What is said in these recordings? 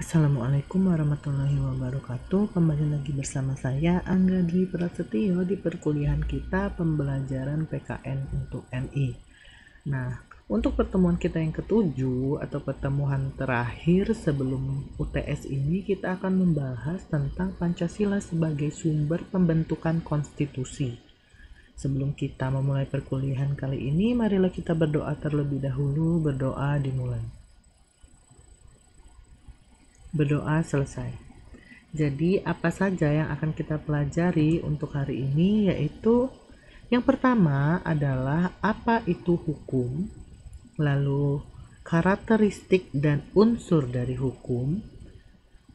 Assalamualaikum warahmatullahi wabarakatuh. Kembali lagi bersama saya Angga Dwi Prasetyo di perkuliahan kita pembelajaran PKN untuk MI. Nah, untuk pertemuan kita yang ketujuh atau pertemuan terakhir sebelum UTS ini, kita akan membahas tentang Pancasila sebagai sumber pembentukan konstitusi. Sebelum kita memulai perkuliahan kali ini, marilah kita berdoa terlebih dahulu. Berdoa dimulai. Berdoa selesai. Jadi apa saja yang akan kita pelajari untuk hari ini, yaitu yang pertama adalah apa itu hukum, lalu karakteristik dan unsur dari hukum,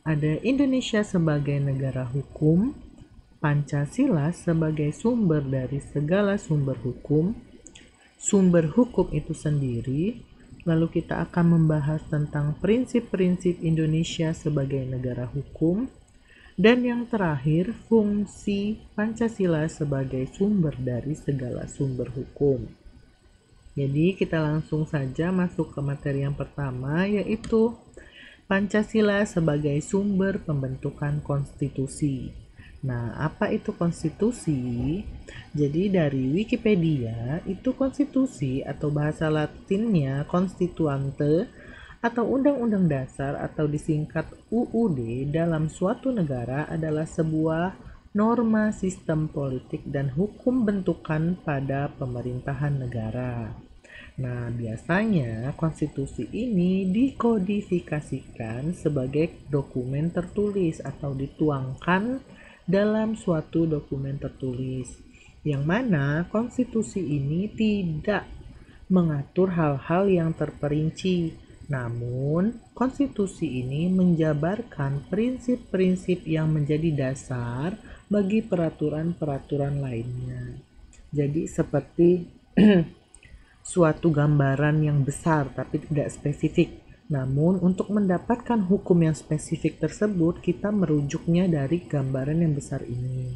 ada Indonesia sebagai negara hukum, Pancasila sebagai sumber dari segala sumber hukum itu sendiri. Lalu kita akan membahas tentang prinsip-prinsip Indonesia sebagai negara hukum. Dan yang terakhir, fungsi Pancasila sebagai sumber dari segala sumber hukum. Jadi kita langsung saja masuk ke materi yang pertama, yaitu Pancasila sebagai sumber pembentukan konstitusi. Nah, apa itu konstitusi? Jadi dari Wikipedia, itu konstitusi atau bahasa latinnya constituante atau undang-undang dasar atau disingkat UUD dalam suatu negara adalah sebuah norma sistem politik dan hukum bentukan pada pemerintahan negara. Nah, biasanya konstitusi ini dikodifikasikan sebagai dokumen tertulis atau dituangkan dalam suatu dokumen tertulis, yang mana konstitusi ini tidak mengatur hal-hal yang terperinci. Namun, konstitusi ini menjabarkan prinsip-prinsip yang menjadi dasar bagi peraturan-peraturan lainnya. Jadi seperti suatu gambaran yang besar tapi tidak spesifik. Namun, untuk mendapatkan hukum yang spesifik tersebut, kita merujuknya dari gambaran yang besar ini.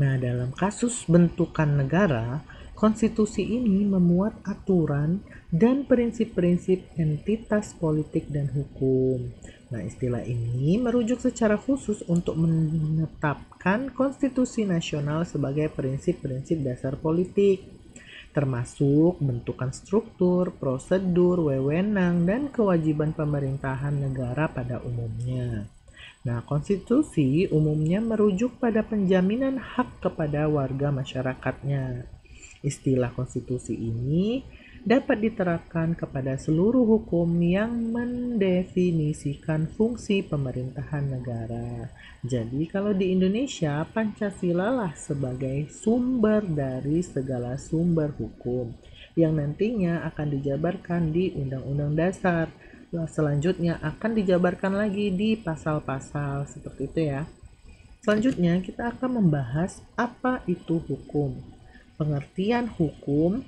Nah, dalam kasus bentukan negara, konstitusi ini memuat aturan dan prinsip-prinsip entitas politik dan hukum. Nah, istilah ini merujuk secara khusus untuk menetapkan konstitusi nasional sebagai prinsip-prinsip dasar politik, termasuk bentukan struktur, prosedur, wewenang, dan kewajiban pemerintahan negara pada umumnya. Nah, konstitusi umumnya merujuk pada penjaminan hak kepada warga masyarakatnya. Istilah konstitusi ini dapat diterapkan kepada seluruh hukum yang mendefinisikan fungsi pemerintahan negara. Jadi kalau di Indonesia, Pancasila lah sebagai sumber dari segala sumber hukum yang nantinya akan dijabarkan di Undang-Undang Dasar. Selanjutnya akan dijabarkan lagi di pasal-pasal seperti itu ya. Selanjutnya kita akan membahas apa itu hukum. Pengertian hukum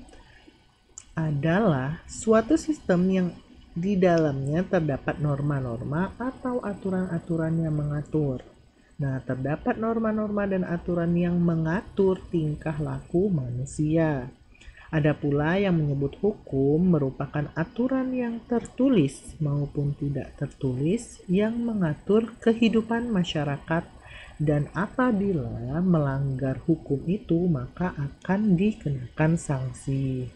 adalah suatu sistem yang di dalamnya terdapat norma-norma atau aturan-aturan yang mengatur. Nah, terdapat norma-norma dan aturan yang mengatur tingkah laku manusia. Ada pula yang menyebut hukum merupakan aturan yang tertulis maupun tidak tertulis yang mengatur kehidupan masyarakat, dan apabila melanggar hukum itu maka akan dikenakan sanksi.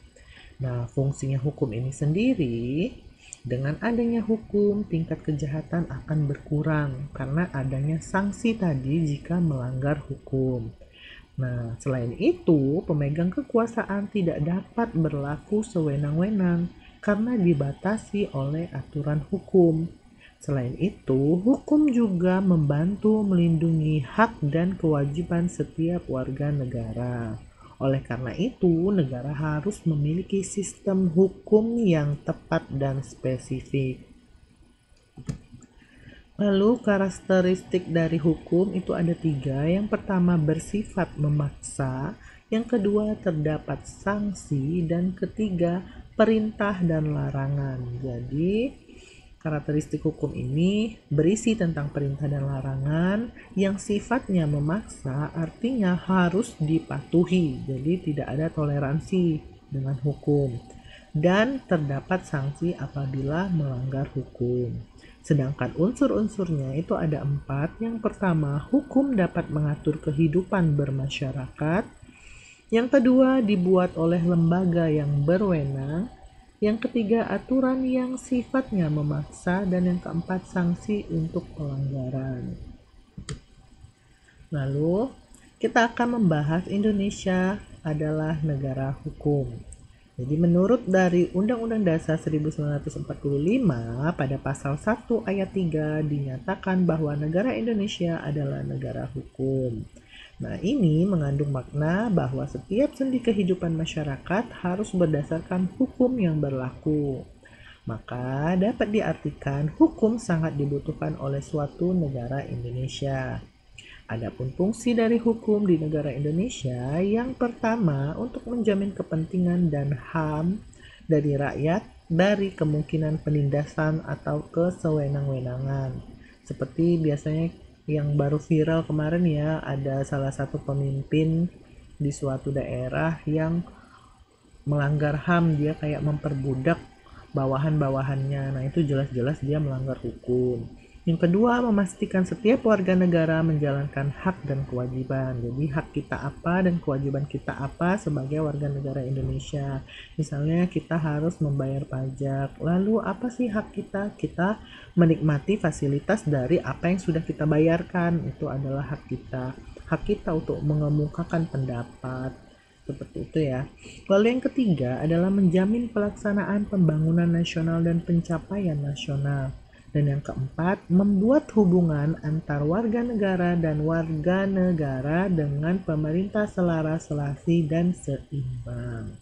Nah, fungsinya hukum ini sendiri, dengan adanya hukum, tingkat kejahatan akan berkurang karena adanya sanksi tadi jika melanggar hukum. Nah, selain itu, pemegang kekuasaan tidak dapat berlaku sewenang-wenang karena dibatasi oleh aturan hukum. Selain itu, hukum juga membantu melindungi hak dan kewajiban setiap warga negara. Oleh karena itu, negara harus memiliki sistem hukum yang tepat dan spesifik. Lalu karakteristik dari hukum itu ada 3. Yang pertama bersifat memaksa, yang kedua terdapat sanksi, dan ketiga perintah dan larangan. Jadi karakteristik hukum ini berisi tentang perintah dan larangan yang sifatnya memaksa, artinya harus dipatuhi. Jadi tidak ada toleransi dengan hukum. Dan terdapat sanksi apabila melanggar hukum. Sedangkan unsur-unsurnya itu ada 4. Yang pertama, hukum dapat mengatur kehidupan bermasyarakat. Yang kedua, dibuat oleh lembaga yang berwenang. Yang ketiga, aturan yang sifatnya memaksa. Dan yang keempat, sanksi untuk pelanggaran. Lalu, kita akan membahas Indonesia adalah negara hukum. Jadi menurut dari Undang-Undang Dasar 1945 pada pasal 1 ayat 3 dinyatakan bahwa negara Indonesia adalah negara hukum. Nah, ini mengandung makna bahwa setiap sendi kehidupan masyarakat harus berdasarkan hukum yang berlaku. Maka dapat diartikan hukum sangat dibutuhkan oleh suatu negara Indonesia. Adapun fungsi dari hukum di negara Indonesia, yang pertama untuk menjamin kepentingan dan HAM dari rakyat dari kemungkinan penindasan atau kesewenang-wenangan. Seperti biasanya yang baru viral kemarin ya, ada salah satu pemimpin di suatu daerah yang melanggar HAM, dia kayak memperbudak bawahan-bawahannya. Nah, itu jelas-jelas dia melanggar hukum. Yang kedua, memastikan setiap warga negara menjalankan hak dan kewajiban. Jadi hak kita apa dan kewajiban kita apa sebagai warga negara Indonesia. Misalnya kita harus membayar pajak. Lalu apa sih hak kita? Kita menikmati fasilitas dari apa yang sudah kita bayarkan. Itu adalah hak kita. Hak kita untuk mengemukakan pendapat. Seperti itu ya. Lalu yang ketiga adalah menjamin pelaksanaan pembangunan nasional dan pencapaian nasional. Dan yang keempat, membuat hubungan antar warga negara dan warga negara dengan pemerintah selaras, selasi, dan seimbang.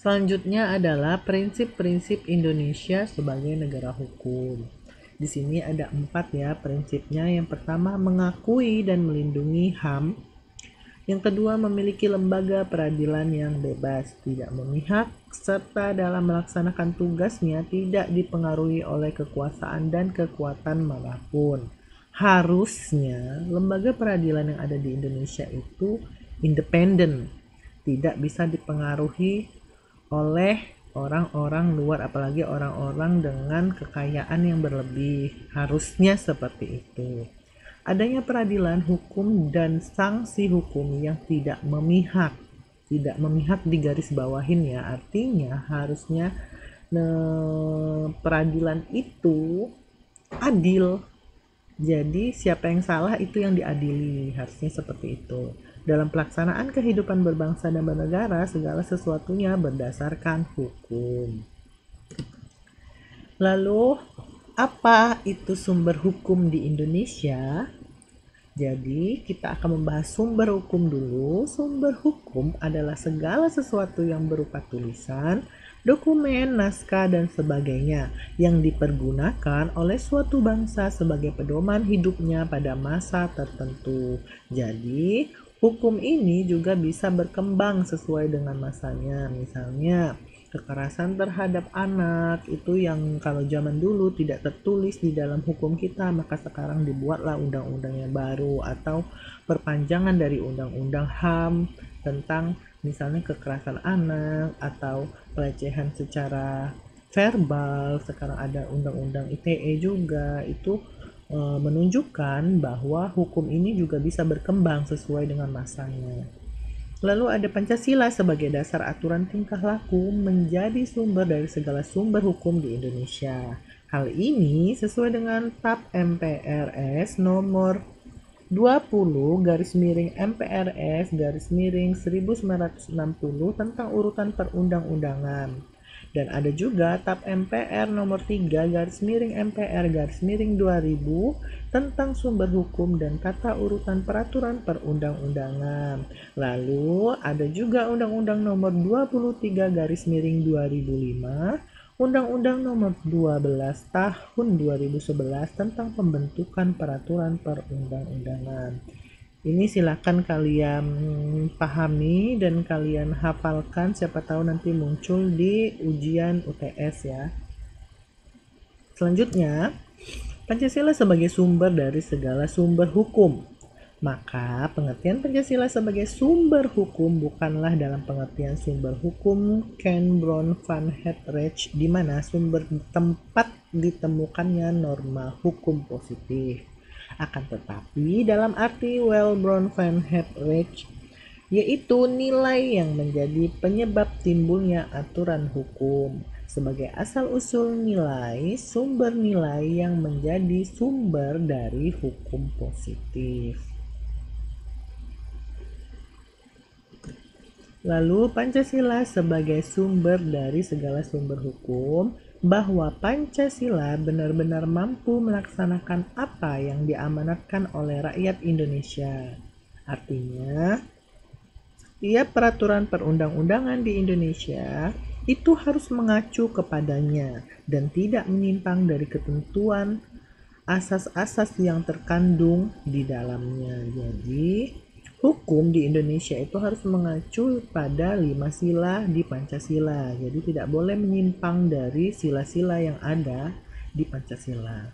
Selanjutnya adalah prinsip-prinsip Indonesia sebagai negara hukum. Di sini ada 4 ya prinsipnya. Yang pertama, mengakui dan melindungi HAM. Yang kedua, memiliki lembaga peradilan yang bebas, tidak memihak, serta dalam melaksanakan tugasnya tidak dipengaruhi oleh kekuasaan dan kekuatan manapun. Harusnya lembaga peradilan yang ada di Indonesia itu independen, tidak bisa dipengaruhi oleh orang-orang luar, apalagi orang-orang dengan kekayaan yang berlebih. Harusnya seperti itu. Adanya peradilan hukum dan sanksi hukum yang tidak memihak di garis bawahin ya, artinya harusnya peradilan itu adil. Jadi siapa yang salah itu yang diadili, harusnya seperti itu. Dalam pelaksanaan kehidupan berbangsa dan bernegara, segala sesuatunya berdasarkan hukum. Lalu apa itu sumber hukum di Indonesia? Jadi kita akan membahas sumber hukum dulu. Sumber hukum adalah segala sesuatu yang berupa tulisan, dokumen, naskah, dan sebagainya yang dipergunakan oleh suatu bangsa sebagai pedoman hidupnya pada masa tertentu. Jadi hukum ini juga bisa berkembang sesuai dengan masanya. Misalnya kekerasan terhadap anak itu yang kalau zaman dulu tidak tertulis di dalam hukum kita, maka sekarang dibuatlah undang-undang yang baru atau perpanjangan dari undang-undang HAM tentang misalnya kekerasan anak atau pelecehan secara verbal. Sekarang ada undang-undang ITE juga, itu menunjukkan bahwa hukum ini juga bisa berkembang sesuai dengan masanya. Lalu ada Pancasila sebagai dasar aturan tingkah laku menjadi sumber dari segala sumber hukum di Indonesia. Hal ini sesuai dengan TAP MPRS nomor 20/MPRS/1960 tentang urutan perundang-undangan. Dan ada juga TAP MPR nomor 3/MPR/2000 tentang sumber hukum dan tata urutan peraturan perundang-undangan. Lalu ada juga Undang-Undang nomor 23/2005, Undang-Undang nomor 12 tahun 2011 tentang pembentukan peraturan perundang-undangan. Ini silakan kalian pahami dan kalian hafalkan, siapa tahu nanti muncul di ujian UTS ya. Selanjutnya, Pancasila sebagai sumber dari segala sumber hukum. Maka pengertian Pancasila sebagai sumber hukum bukanlah dalam pengertian sumber hukum Ken Brown van Hettreich di mana sumber tempat ditemukannya norma hukum positif. Akan tetapi dalam arti Brown van Hettreich yaitu nilai yang menjadi penyebab timbulnya aturan hukum sebagai asal-usul nilai, sumber nilai yang menjadi sumber dari hukum positif. Lalu Pancasila sebagai sumber dari segala sumber hukum, bahwa Pancasila benar-benar mampu melaksanakan apa yang diamanatkan oleh rakyat Indonesia. Artinya, setiap peraturan perundang-undangan di Indonesia itu harus mengacu kepadanya dan tidak menyimpang dari ketentuan asas-asas yang terkandung di dalamnya. Jadi, hukum di Indonesia itu harus mengacu pada 5 sila di Pancasila. Jadi tidak boleh menyimpang dari sila-sila yang ada di Pancasila.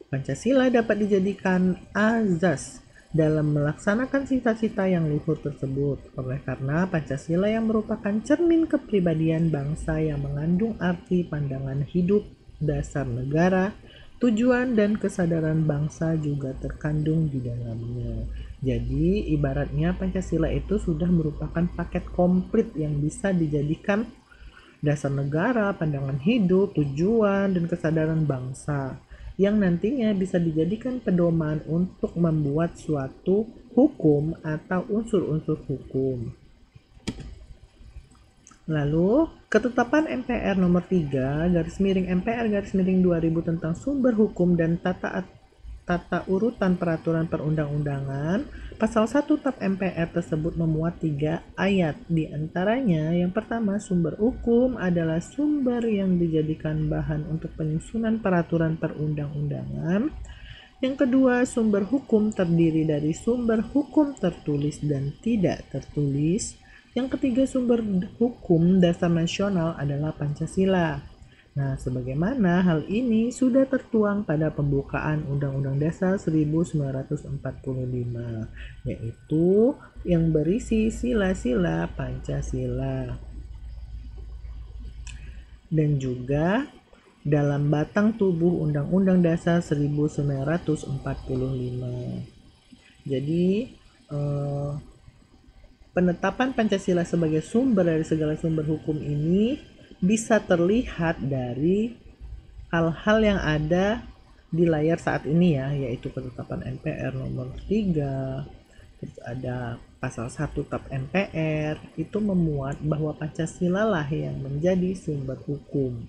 Pancasila dapat dijadikan azas dalam melaksanakan cita-cita yang luhur tersebut. Oleh karena Pancasila yang merupakan cermin kepribadian bangsa yang mengandung arti pandangan hidup, dasar negara, tujuan dan kesadaran bangsa juga terkandung di dalamnya. Jadi ibaratnya Pancasila itu sudah merupakan paket komplit yang bisa dijadikan dasar negara, pandangan hidup, tujuan, dan kesadaran bangsa yang nantinya bisa dijadikan pedoman untuk membuat suatu hukum atau unsur-unsur hukum. Lalu, ketetapan MPR nomor 3, MPR/2000 tentang sumber hukum dan tata urutan peraturan perundang-undangan, pasal 1 TAP MPR tersebut memuat 3 ayat. Di antaranya, yang pertama, sumber hukum adalah sumber yang dijadikan bahan untuk penyusunan peraturan perundang-undangan. Yang kedua, sumber hukum terdiri dari sumber hukum tertulis dan tidak tertulis. Yang ketiga, sumber hukum dasar nasional adalah Pancasila. Nah, sebagaimana hal ini sudah tertuang pada pembukaan Undang-Undang Dasar 1945, yaitu yang berisi sila-sila Pancasila. Dan juga dalam batang tubuh Undang-Undang Dasar 1945. Jadi, penetapan Pancasila sebagai sumber dari segala sumber hukum ini bisa terlihat dari hal-hal yang ada di layar saat ini ya, yaitu ketetapan MPR nomor 3, terus ada pasal 1 TAP MPR, itu memuat bahwa Pancasila lah yang menjadi sumber hukum.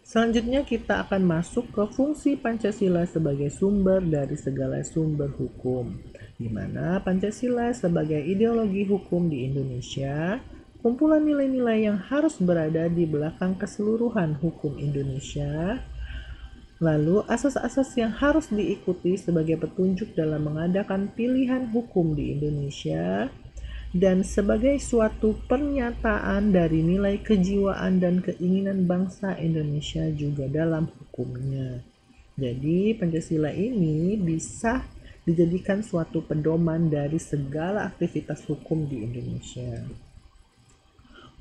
Selanjutnya kita akan masuk ke fungsi Pancasila sebagai sumber dari segala sumber hukum, di mana Pancasila sebagai ideologi hukum di Indonesia, kumpulan nilai-nilai yang harus berada di belakang keseluruhan hukum Indonesia, lalu asas-asas yang harus diikuti sebagai petunjuk dalam mengadakan pilihan hukum di Indonesia, dan sebagai suatu pernyataan dari nilai kejiwaan dan keinginan bangsa Indonesia juga dalam hukumnya. Jadi Pancasila ini bisa dijadikan suatu pedoman dari segala aktivitas hukum di Indonesia.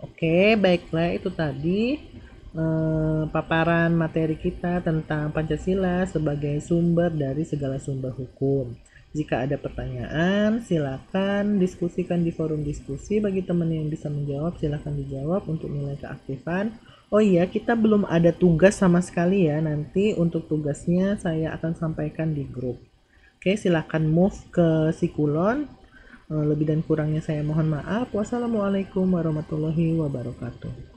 Oke, baiklah, itu tadi paparan materi kita tentang Pancasila sebagai sumber dari segala sumber hukum. Jika ada pertanyaan, silakan diskusikan di forum diskusi. Bagi teman yang bisa menjawab, silakan dijawab untuk nilai keaktifan. Oh iya, kita belum ada tugas sama sekali ya. Nanti untuk tugasnya saya akan sampaikan di grup. Oke, silakan move ke Sikulon. Lebih dan kurangnya saya mohon maaf. Wassalamualaikum warahmatullahi wabarakatuh.